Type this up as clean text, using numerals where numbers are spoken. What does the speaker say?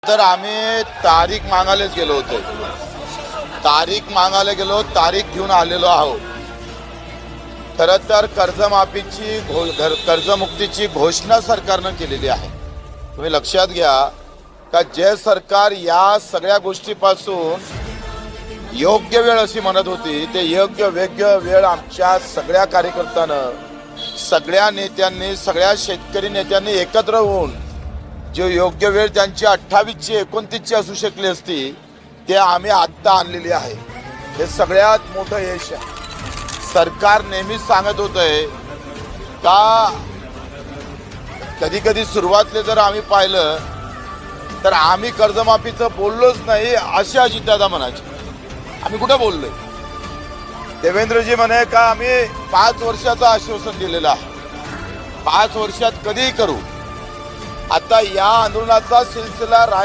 तर आम्ही तारीख मागायलाच गेलो होतो. तारीख मागायला गेलो, तारीख घेऊन आलेलो आहोत. खरं तर कर्जमाफीची कर्जमुक्तीची घोषणा सरकारनं केलेली आहे. तुम्ही लक्षात घ्या का जे सरकार या सगळ्या गोष्टीपासून योग्य वेळ अशी म्हणत होती, ते योग्य वेळ आमच्या सगळ्या कार्यकर्त्यानं, सगळ्या नेत्यांनी, सगळ्या शेतकरी नेत्यांनी एकत्र होऊन जो योग्य वेळ त्यांची 28ची 29ची असू शकली असती, ते आम्ही आत्ता आणलेली आहे. हे सगळ्यात मोठं यश आहे. सरकार नेहमीच सांगत होतंय का कधी कधी सुरुवातीला जर आम्ही पाहिलं तर आम्ही कर्जमाफीचं बोललोच नाही असे अजितदादा म्हणायचे. आम्ही कुठे बोललोय? देवेंद्रजी म्हणे का आम्ही 5 वर्षाचं आश्वासन दिलेलं आहे, 5 वर्षात कधीही करू. आता या आंदोलनाचा सिलसिला